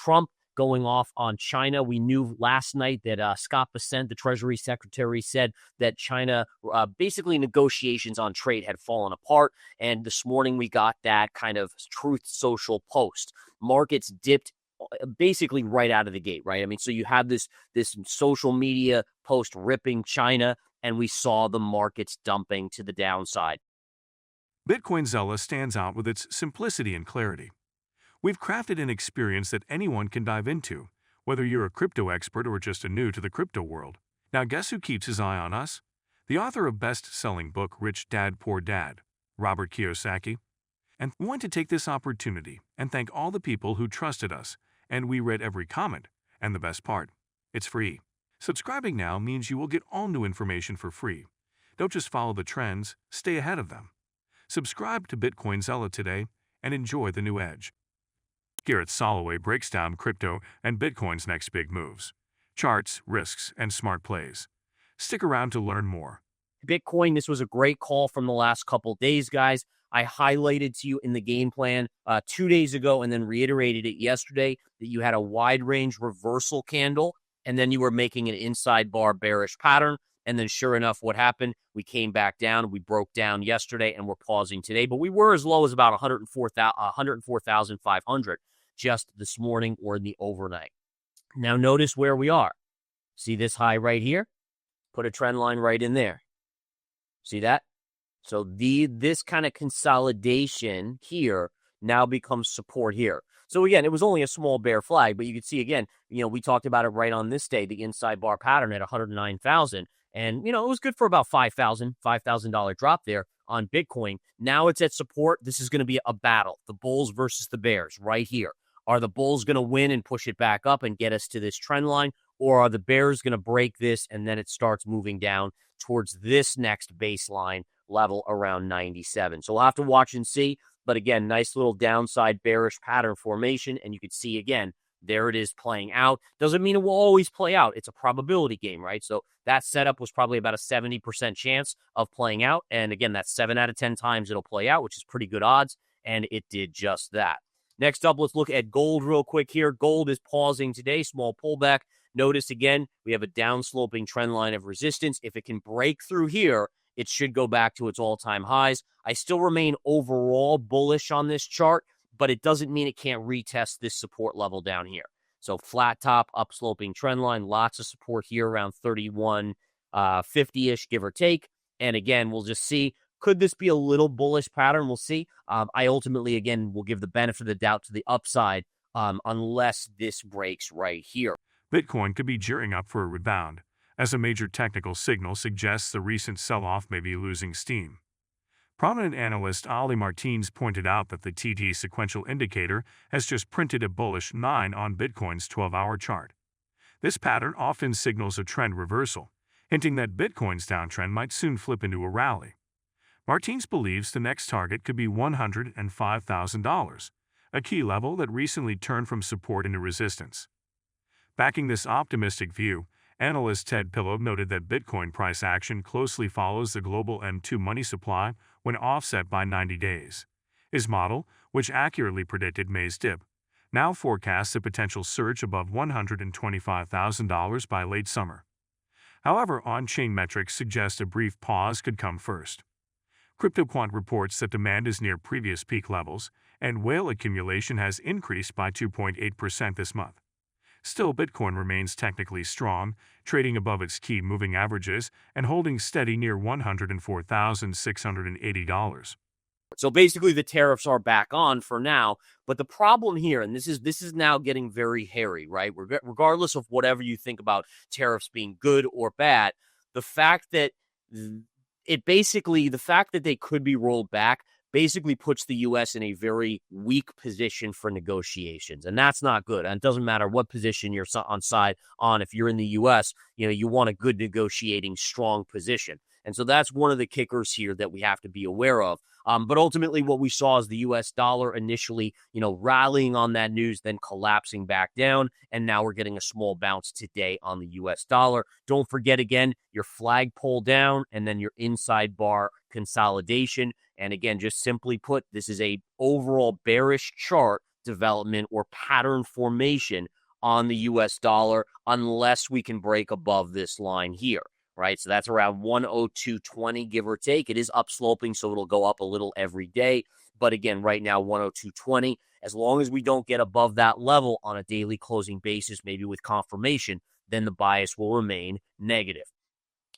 Trump going off on China. We knew last night that Scott Bessent, the Treasury Secretary, said that China, basically negotiations on trade had fallen apart. And this morning we got that kind of Truth Social post. Markets dipped basically right out of the gate, right? I mean, so you have this social media post ripping China, and we saw the markets dumping to the downside. Bitcoin Zella stands out with its simplicity and clarity. We've crafted an experience that anyone can dive into, whether you're a crypto expert or just a new to the crypto world. Now guess who keeps his eye on us? The author of best-selling book Rich Dad Poor Dad, Robert Kiyosaki. And we want to take this opportunity and thank all the people who trusted us, and we read every comment. And the best part, it's free. Subscribing now means you will get all new information for free. Don't just follow the trends, stay ahead of them. Subscribe to Bitcoin Zella today and enjoy the new edge. Gareth Soloway breaks down crypto and Bitcoin's next big moves, charts, risks, and smart plays. Stick around to learn more. Bitcoin, this was a great call from the last couple days, guys. I highlighted to you in the game plan 2 days ago and then reiterated it yesterday that you had a wide range reversal candle and then you were making an inside bar bearish pattern. And then sure enough, what happened? We came back down. We broke down yesterday and we're pausing today. But we were as low as about 104,500 just this morning or in the overnight. Now notice where we are. See this high right here? Put a trend line right in there. See that? So this kind of consolidation here now becomes support here. So again, it was only a small bear flag, but you can see again, we talked about it right on this day, the inside bar pattern at 109,000. And, it was good for about $5,000 drop there on Bitcoin. Now it's at support. This is going to be a battle, the bulls versus the bears right here. Are the bulls going to win and push it back up and get us to this trend line? Or are the bears going to break this and then it starts moving down towards this next baseline level around 97? So we'll have to watch and see. But again, nice little downside bearish pattern formation. And you can see again, there it is playing out. Doesn't mean it will always play out. It's a probability game, right? So that setup was probably about a 70% chance of playing out. And again, that's 7 out of 10 times it'll play out, which is pretty good odds. And it did just that. Next up, let's look at gold real quick here. Gold is pausing today, small pullback. Notice again, we have a downsloping trend line of resistance. If it can break through here, it should go back to its all-time highs. I still remain overall bullish on this chart, but it doesn't mean it can't retest this support level down here. So flat top, upsloping trend line, lots of support here around 31.50-ish, give or take. And again, we'll just see. Could this be a little bullish pattern? We'll see. I ultimately, again, will give the benefit of the doubt to the upside unless this breaks right here. Bitcoin could be gearing up for a rebound, as a major technical signal suggests the recent sell-off may be losing steam. Prominent analyst Ali Martins pointed out that the TT sequential indicator has just printed a bullish 9 on Bitcoin's 12-hour chart. This pattern often signals a trend reversal, hinting that Bitcoin's downtrend might soon flip into a rally. Martins believes the next target could be $105,000, a key level that recently turned from support into resistance. Backing this optimistic view, analyst Ted Pillow noted that Bitcoin price action closely follows the global M2 money supply when offset by 90 days. His model, which accurately predicted May's dip, now forecasts a potential surge above $125,000 by late summer. However, on-chain metrics suggest a brief pause could come first. CryptoQuant reports that demand is near previous peak levels, and whale accumulation has increased by 2.8% this month. Still, Bitcoin remains technically strong, trading above its key moving averages and holding steady near $104,680. So basically, the tariffs are back on for now. But the problem here, and this is now getting very hairy, right? Regardless of whatever you think about tariffs being good or bad, the fact that they could be rolled back basically puts the U.S. in a very weak position for negotiations. And that's not good. And it doesn't matter what position you're on. If you're in the U.S., you want a good negotiating, strong position. And so that's one of the kickers here that we have to be aware of. But ultimately, what we saw is the U.S. dollar initially, rallying on that news, then collapsing back down. And now we're getting a small bounce today on the U.S. dollar. Don't forget, again, your flagpole down and then your inside bar consolidation. And again, just simply put, this is a overall bearish chart development or pattern formation on the US dollar unless we can break above this line here, right? So that's around 102.20, give or take. It is upsloping, so it'll go up a little every day. But again, right now, 102.20. As long as we don't get above that level on a daily closing basis, maybe with confirmation, then the bias will remain negative.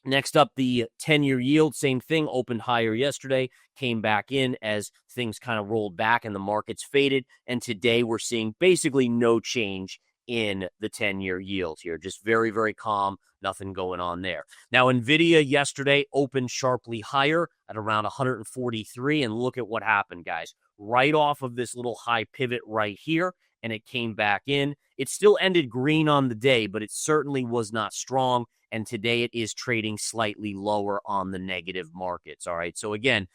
Next up, the 10-year yield, same thing, opened higher yesterday, came back in as things kind of rolled back and the markets faded. And today we're seeing basically no change in the 10-year yield here. Just very, very calm, nothing going on there. Now, NVIDIA yesterday opened sharply higher at around 143, and look at what happened, guys. Right off of this little high pivot right here, and it came back in. It still ended green on the day, but it certainly was not strong. And today it is trading slightly lower on the negative markets. All right. So again,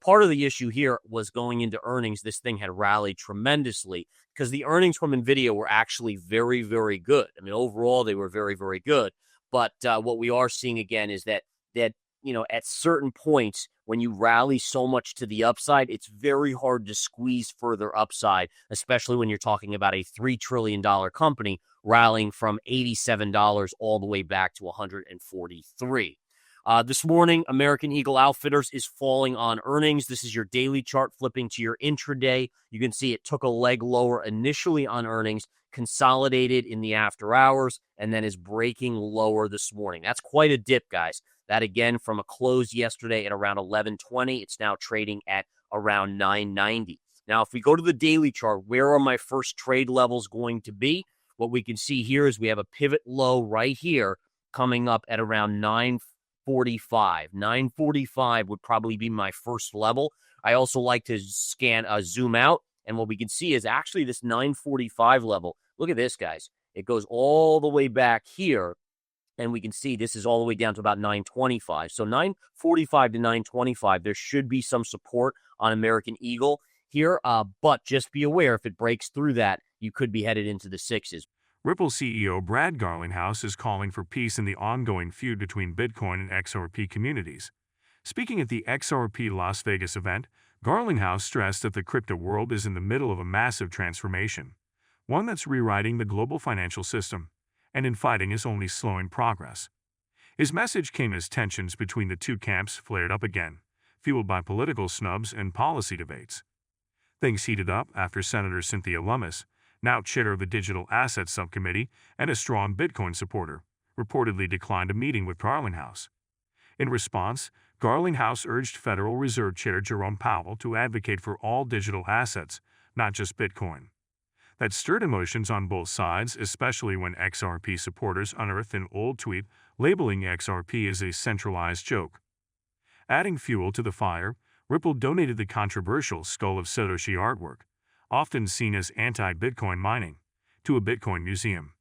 part of the issue here was going into earnings. This thing had rallied tremendously because the earnings from NVIDIA were actually very, very good. I mean, overall, they were very, very good. But what we are seeing again is that at certain points, when you rally so much to the upside, it's very hard to squeeze further upside, especially when you're talking about a $3 trillion company rallying from $87 all the way back to $143. This morning, American Eagle Outfitters is falling on earnings. This is your daily chart flipping to your intraday. You can see it took a leg lower initially on earnings, consolidated in the after hours, and then is breaking lower this morning. That's quite a dip, guys. That again from a close yesterday at around 11.20. It's now trading at around 9.90. Now, if we go to the daily chart, where are my first trade levels going to be? What we can see here is we have a pivot low right here coming up at around 9.45. 9.45 would probably be my first level. I also like to zoom out, and what we can see is actually this 9.45 level. Look at this, guys. It goes all the way back here. And we can see this is all the way down to about 9.25. So 9.45 to 9.25, there should be some support on American Eagle here. But just be aware, if it breaks through that, you could be headed into the sixes. Ripple CEO Brad Garlinghouse is calling for peace in the ongoing feud between Bitcoin and XRP communities. Speaking at the XRP Las Vegas event, Garlinghouse stressed that the crypto world is in the middle of a massive transformation, one that's rewriting the global financial system, and infighting is only slowing progress. His message came as tensions between the two camps flared up again, fueled by political snubs and policy debates. Things heated up after Senator Cynthia Lummis, now chair of the Digital Assets Subcommittee and a strong Bitcoin supporter, reportedly declined a meeting with Garlinghouse. In response, Garlinghouse urged Federal Reserve Chair Jerome Powell to advocate for all digital assets, not just Bitcoin. That stirred emotions on both sides, especially when XRP supporters unearthed an old tweet labeling XRP as a centralized joke. Adding fuel to the fire, Ripple donated the controversial Skull of Satoshi artwork, often seen as anti-Bitcoin mining, to a Bitcoin museum.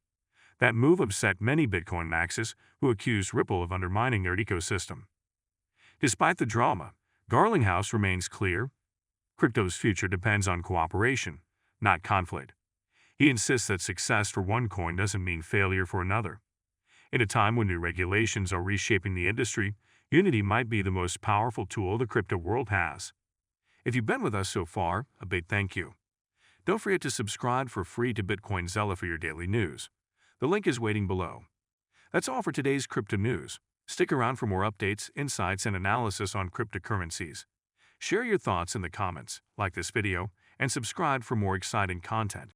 That move upset many Bitcoin maxis who accused Ripple of undermining their ecosystem. Despite the drama, Garlinghouse remains clear. Crypto's future depends on cooperation, not conflict. He insists that success for one coin doesn't mean failure for another. In a time when new regulations are reshaping the industry, unity might be the most powerful tool the crypto world has. If you've been with us so far, a big thank you. Don't forget to subscribe for free to Bitcoin Zella for your daily news. The link is waiting below. That's all for today's crypto news. Stick around for more updates, insights, and analysis on cryptocurrencies. Share your thoughts in the comments, like this video, and subscribe for more exciting content.